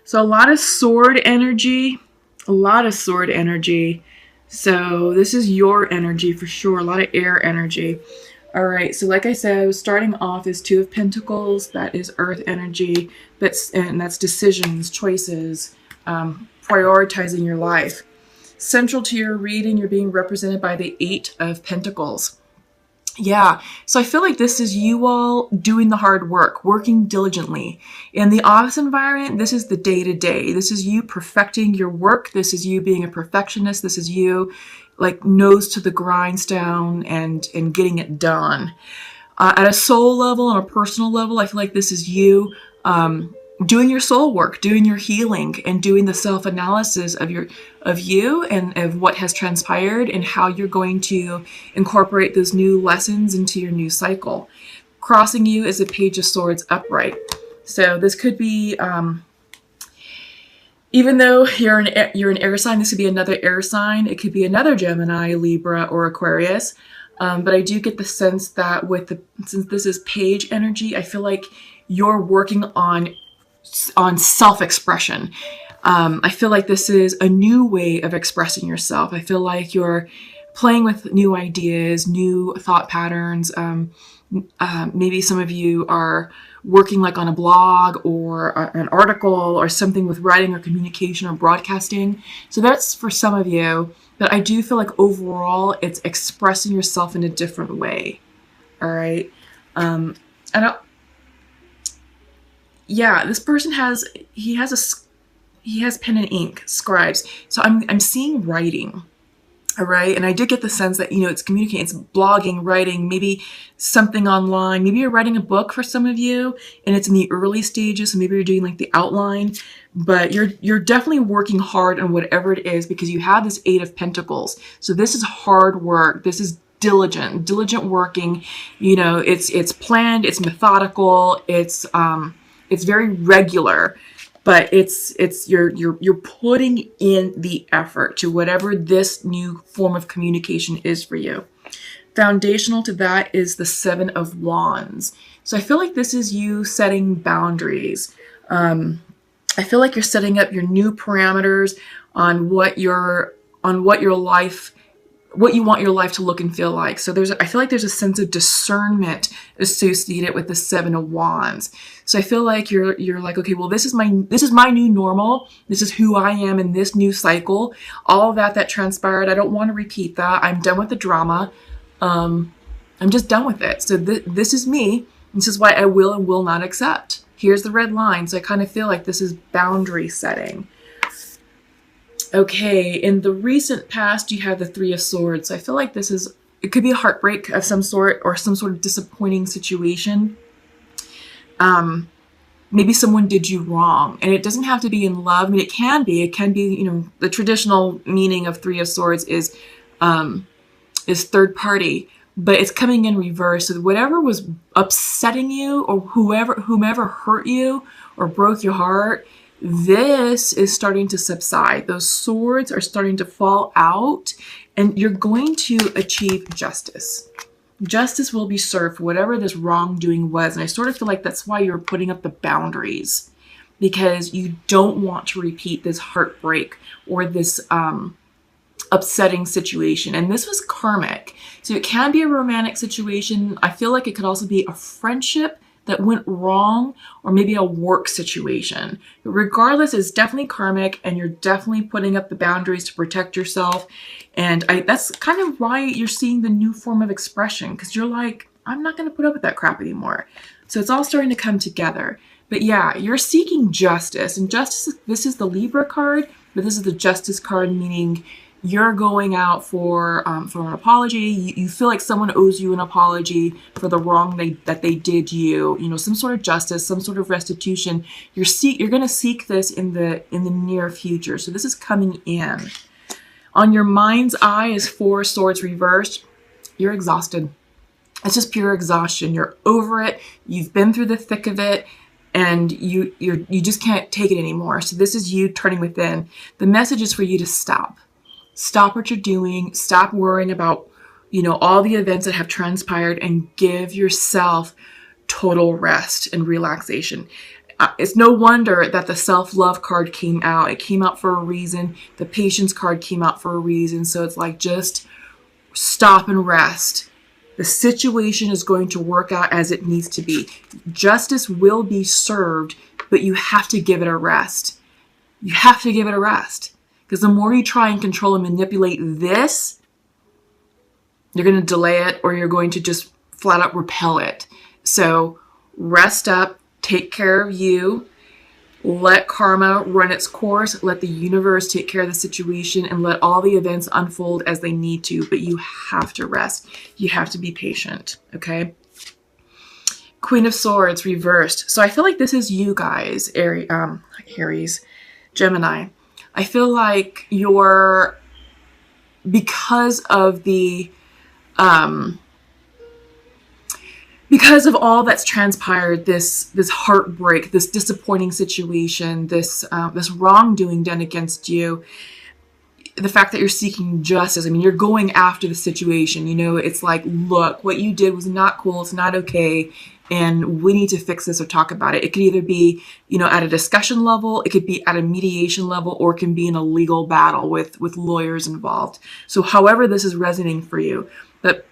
So a lot of sword energy, a lot of sword energy. So this is your energy for sure, a lot of air energy. All right, so like I said, starting off is Two of Pentacles. That is earth energy. That's decisions, choices, prioritizing your life. Central to your reading, you're being represented by the Eight of Pentacles. Yeah, so I feel like this is you all doing the hard work, working diligently. In the office environment, this is the day-to-day. This is you perfecting your work. This is you being a perfectionist. This is you like nose to the grindstone and getting it done. At a soul level, on a personal level, I feel like this is you doing your soul work, doing your healing, and doing the self-analysis of you and of what has transpired and how you're going to incorporate those new lessons into your new cycle. Crossing you is a Page of Swords upright. So this could be, even though you're an air sign, this could be another air sign. It could be another Gemini, Libra, or Aquarius. But I do get the sense that since this is page energy, I feel like you're working on self-expression. I feel like this is a new way of expressing yourself. I feel like you're playing with new ideas, new thought patterns. Maybe some of you are working like on a blog or an article or something with writing or communication or broadcasting. So that's for some of you. But I do feel like overall it's expressing yourself in a different way. All right. Yeah, this person has pen and ink, scribes. So I'm seeing writing. All right. And I did get the sense that, it's communicating, it's blogging, writing, maybe something online. Maybe you're writing a book for some of you and it's in the early stages. So maybe you're doing like the outline, but you're definitely working hard on whatever it is because you have this Eight of Pentacles. So this is hard work. This is diligent working. It's planned, it's methodical, it's very regular. But you're putting in the effort to whatever this new form of communication is for you. Foundational to that is the Seven of Wands. So I feel like this is you setting boundaries. I feel like you're setting up your new parameters on what you want your life to look and feel like. So I feel like there's a sense of discernment associated with the Seven of Wands. So I feel like you're like, okay, well, this is my new normal. This is who I am in this new cycle. All of that transpired, I don't want to repeat that. I'm done with the drama. I'm just done with it. So this is me. This is why I will and will not accept. Here's the red line. So I kind of feel like this is boundary setting. Okay, in the recent past, you have the Three of Swords. So I feel like it could be a heartbreak of some sort or some sort of disappointing situation. Maybe someone did you wrong, and it doesn't have to be in love. I mean, it can be, the traditional meaning of Three of Swords is third party, but it's coming in reverse. So whatever was upsetting you or whomever hurt you or broke your heart, this is starting to subside. Those swords are starting to fall out and you're going to achieve justice. Justice will be served for whatever this wrongdoing was. And I sort of feel like that's why you're putting up the boundaries, because you don't want to repeat this heartbreak or this upsetting situation. And this was karmic. So it can be a romantic situation. I feel like it could also be a friendship that went wrong, or maybe a work situation. But regardless, it's definitely karmic and you're definitely putting up the boundaries to protect yourself. And that's kind of why you're seeing the new form of expression, because you're like, I'm not going to put up with that crap anymore. So it's all starting to come together. But yeah, you're seeking justice. And justice, this is the Libra card, but this is the Justice card, meaning you're going out for an apology. You feel like someone owes you an apology for the wrong that they did you. Some sort of justice, some sort of restitution. You're going to seek this in the near future. So this is coming in. On your mind's eye is Four Swords reversed. You're exhausted. It's just pure exhaustion. You're over it. You've been through the thick of it. And you just can't take it anymore. So this is you turning within. The message is for you to stop. Stop what you're doing. Stop worrying about, all the events that have transpired, and give yourself total rest and relaxation. It's no wonder that the self-love card came out. It came out for a reason. The patience card came out for a reason. So it's like, just stop and rest. The situation is going to work out as it needs to be. Justice will be served, but you have to give it a rest. You have to give it a rest. Because the more you try and control and manipulate this, you're going to delay it, or you're going to just flat out repel it. So rest up, take care of you, let karma run its course, let the universe take care of the situation, and let all the events unfold as they need to. But you have to rest. You have to be patient, okay? Queen of Swords reversed. So I feel like this is you guys, Aries, Gemini. I feel like you're, because of the because of all that's transpired, this heartbreak, this disappointing situation, this wrongdoing done against you, the fact that you're seeking justice. I mean, you're going after the situation. You know, it's like, look, what you did was not cool. It's not okay. And we need to fix this or talk about it. It could either be, you know, at a discussion level, it could be at a mediation level, or it can be in a legal battle with lawyers involved. So however this is resonating for you. But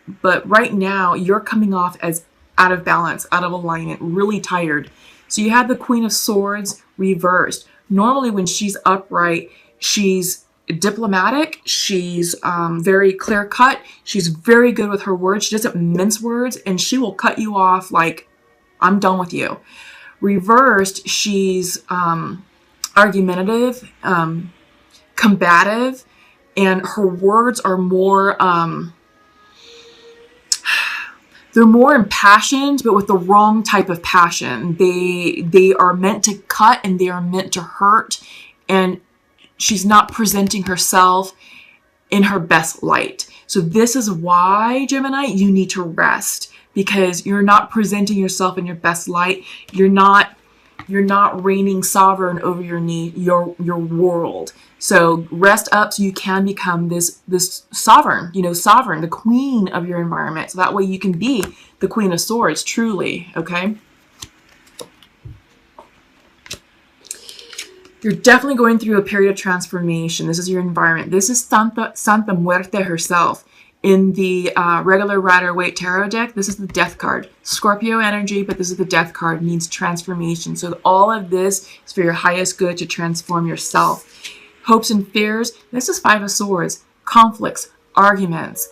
right now, you're coming off as out of balance, out of alignment, really tired. So you have the Queen of Swords reversed. Normally when she's upright, she's diplomatic, she's very clear cut, she's very good with her words, she doesn't mince words, and she will cut you off like, I'm done with you. Reversed, she's argumentative, combative, and her words are more they're more impassioned, but with the wrong type of passion. They are meant to cut, and they are meant to hurt, and she's not presenting herself in her best light. So this is why, Gemini, you need to rest, because you're not presenting yourself in your best light. You're not reigning sovereign over your world. So rest up so you can become this sovereign, sovereign, the queen of your environment. So that way you can be the Queen of Swords, truly, okay? You're definitely going through a period of transformation. This is your environment. This is Santa Muerte herself. In the regular Rider-Waite Tarot deck, this is the Death card. Scorpio energy, but this is the Death card, means transformation. So all of this is for your highest good, to transform yourself. Hopes and fears, this is Five of Swords. Conflicts, arguments,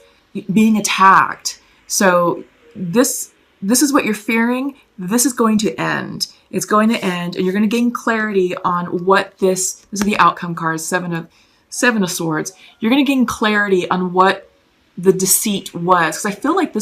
being attacked. So this is what you're fearing. This is going to end. It's going to end, and you're going to gain clarity on what this is the outcome card, Seven of Swords. You're going to gain clarity on what the deceit was, because I feel like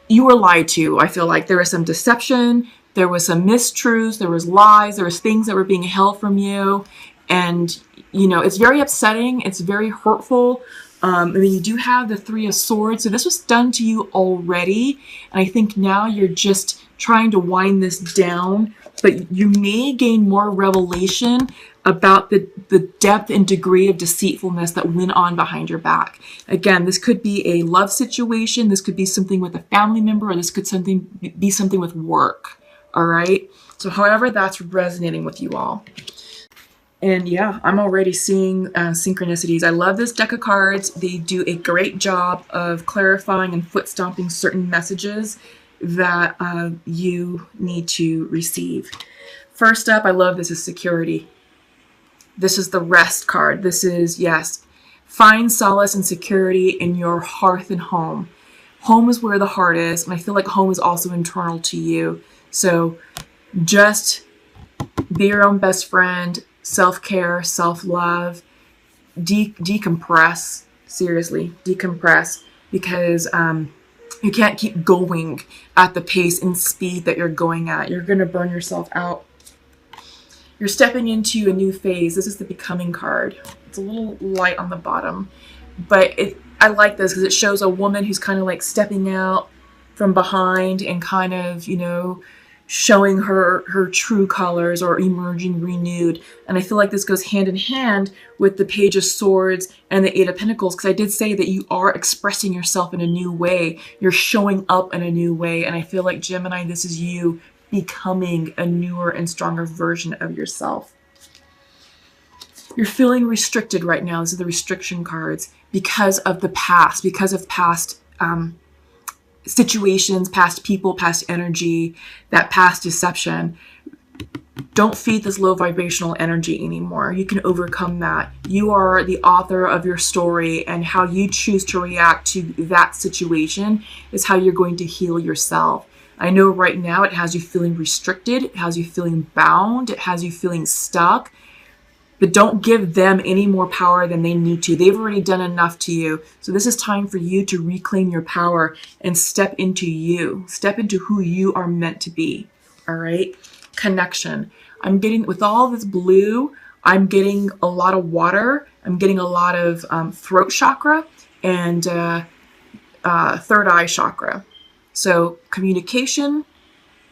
you were lied to. I feel like there was some deception, there was some mistruths, there was lies, there was things that were being held from you, and it's very upsetting, it's very hurtful. I mean, you do have the Three of Swords, so this was done to you already, and I think now you're just trying to wind this down, but you may gain more revelation about the depth and degree of deceitfulness that went on behind your back. Again, this could be a love situation, this could be something with a family member, or this could be something with work, all right? So however that's resonating with you all. And yeah, I'm already seeing synchronicities. I love this deck of cards. They do a great job of clarifying and foot stomping certain messages that you need to receive. First up, I love this is security. This is the Rest card. This is, yes, find solace and security in your hearth and home. Home is where the heart is, and I feel like home is also internal to you. So just be your own best friend. Self-care, self-love, decompress, seriously, decompress, because you can't keep going at the pace and speed that you're going at. You're going to burn yourself out. You're stepping into a new phase. This is the Becoming card. It's a little light on the bottom, but I like this because it shows a woman who's kind of like stepping out from behind and kind of, showing her true colors, or emerging renewed. And I feel like this goes hand in hand with the Page of Swords and the Eight of Pentacles, because I did say that you are expressing yourself in a new way. You're showing up in a new way. And I feel like, Gemini, this is you becoming a newer and stronger version of yourself. You're feeling restricted right now. These are the restriction cards because of the past, because of past situations, past people, past energy, that past deception. Don't feed this low vibrational energy anymore. You can overcome that. You are the author of your story, and how you choose to react to that situation is how you're going to heal yourself. I know right now it has you feeling restricted, it has you feeling bound, it has you feeling stuck, but don't give them any more power than they need to. They've already done enough to you. So this is time for you to reclaim your power and step into you. Step into who you are meant to be. All right? Connection. I'm getting, with all this blue, I'm getting a lot of water. I'm getting a lot of throat chakra and third eye chakra. So communication,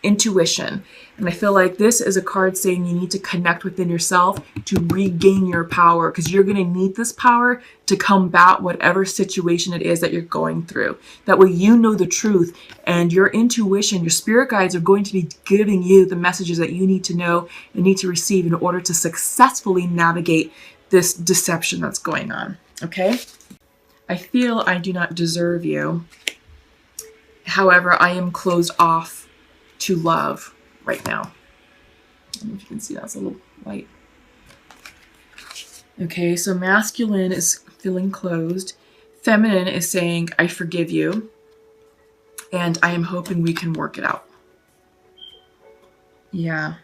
intuition. And I feel like this is a card saying you need to connect within yourself to regain your power, because you're going to need this power to combat whatever situation it is that you're going through. That way you know the truth, and your intuition, your spirit guides are going to be giving you the messages that you need to know and need to receive in order to successfully navigate this deception that's going on. Okay? I feel I do not deserve you. However, I am closed off to love right now. I don't know if you can see, that's a little light. Okay, so masculine is feeling closed. Feminine is saying, I forgive you, and I am hoping we can work it out. Yeah.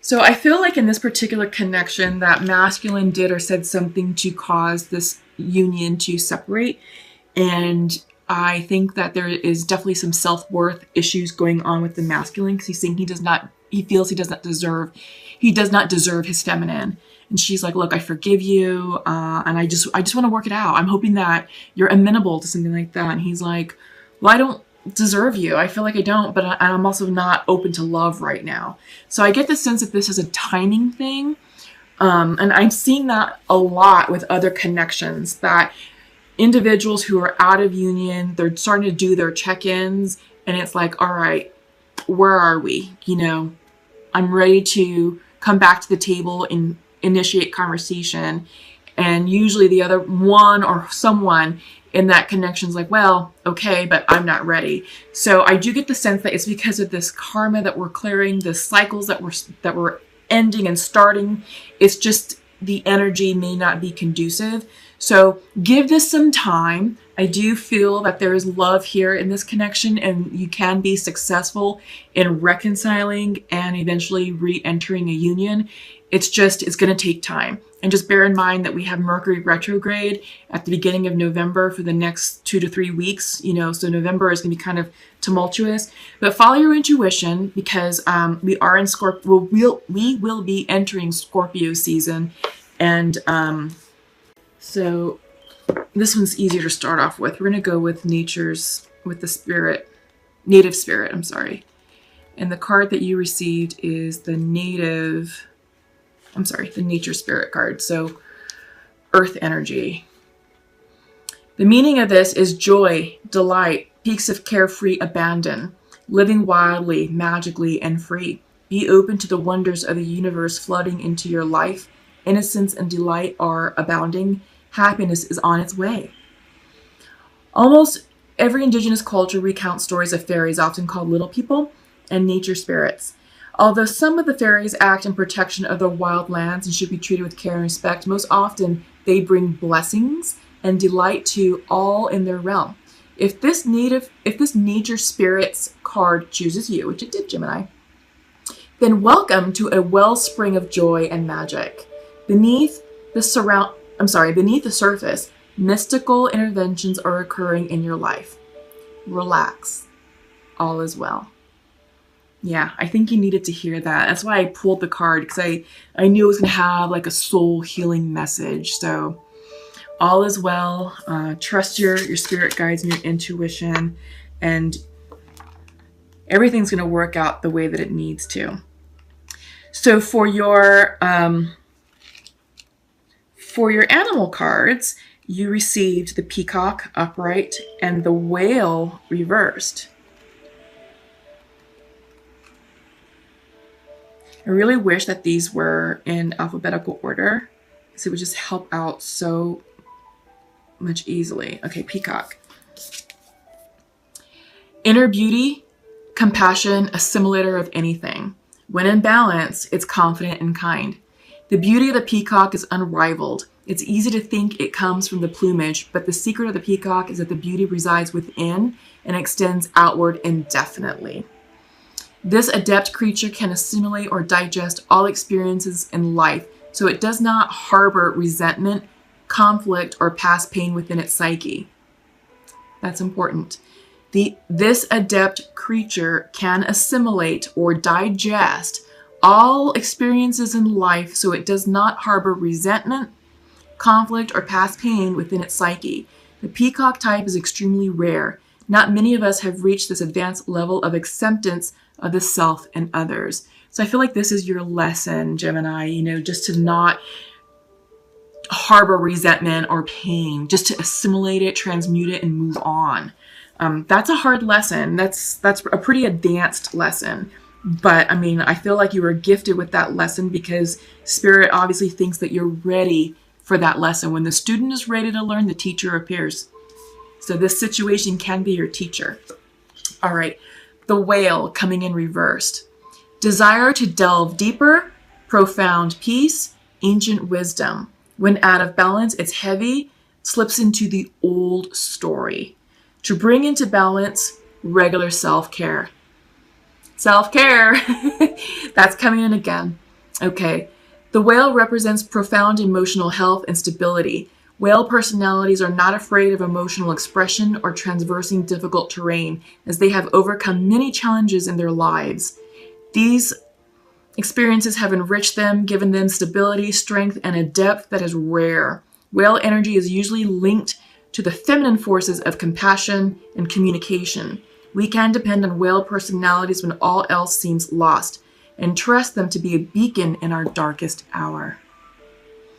So I feel like in this particular connection that masculine did or said something to cause this union to separate, and I think that there is definitely some self-worth issues going on with the masculine, because he's saying he feels he does not deserve his feminine. And she's like, look, I forgive you. And I just want to work it out. I'm hoping that you're amenable to something like that. And he's like, well, I don't deserve you. I feel like I don't, but I'm also not open to love right now. So I get the sense that this is a timing thing. And I'm seeing that a lot with other connections, that individuals who are out of union, they're starting to do their check-ins, and it's like, all right, where are we? You know, I'm ready to come back to the table and initiate conversation. And usually the other one or someone in that connection is like, well, okay, but I'm not ready. So I do get the sense that it's because of this karma that we're clearing, the cycles that we're ending and starting. It's just the energy may not be conducive. So give this some time. I do feel that there is love here in this connection, and you can be successful in reconciling and eventually re-entering a union. It's going to take time. And just bear in mind that we have Mercury retrograde at the beginning of November for the next 2 to 3 weeks. You know, so November is going to be kind of tumultuous. But follow your intuition, because we are in Scorpio. We will be entering Scorpio season, and so this one's easier to start off with. We're going to go with native spirit, I'm sorry. And the card that you received is the nature spirit card. So earth energy. The meaning of this is joy, delight, peaks of carefree abandon, living wildly, magically, and free. Be open to the wonders of the universe flooding into your life. Innocence and delight are abounding. Happiness is on its way. Almost every indigenous culture recounts stories of fairies, often called little people, and nature spirits. Although some of the fairies act in protection of the wild lands and should be treated with care and respect, most often they bring blessings and delight to all in their realm. If this nature spirits card chooses you, which it did, Gemini, then welcome to a wellspring of joy and magic. Beneath the surface, mystical interventions are occurring in your life. Relax. All is well. Yeah, I think you needed to hear that. That's why I pulled the card, because I knew it was going to have like a soul healing message. So all is well. Trust your spirit guides and your intuition, and everything's going to work out the way that it needs to. So for your animal cards, you received the peacock upright and the whale reversed. I really wish that these were in alphabetical order, so it would just help out so much easily. Okay, peacock. Inner beauty, compassion, assimilator of anything. When in balance, it's confident and kind. The beauty of the peacock is unrivaled. It's easy to think it comes from the plumage, but the secret of the peacock is that the beauty resides within and extends outward indefinitely. This adept creature can assimilate or digest all experiences in life, so it does not harbor resentment, conflict, or past pain within its psyche. That's important. This adept creature can assimilate or digest all experiences in life, so it does not harbor resentment, conflict, or past pain within its psyche. The peacock type is extremely rare. Not many of us have reached this advanced level of acceptance of the self and others. So I feel like this is your lesson, Gemini, just to not harbor resentment or pain, just to assimilate it, transmute it, and move on. That's a hard lesson. That's a pretty advanced lesson. But I feel like you were gifted with that lesson because Spirit obviously thinks that you're ready for that lesson. When the student is ready to learn, the teacher appears. So this situation can be your teacher. All right. The whale coming in reversed. Desire to delve deeper, profound peace, ancient wisdom. When out of balance, it's heavy, slips into the old story. To bring into balance, regular self-care. Self-care. That's coming in again. Okay. The whale represents profound emotional health and stability. Whale personalities are not afraid of emotional expression or traversing difficult terrain, as they have overcome many challenges in their lives. These experiences have enriched them, given them stability, strength, and a depth that is rare. Whale energy is usually linked to the feminine forces of compassion and communication. We can depend on whale personalities when all else seems lost, and trust them to be a beacon in our darkest hour.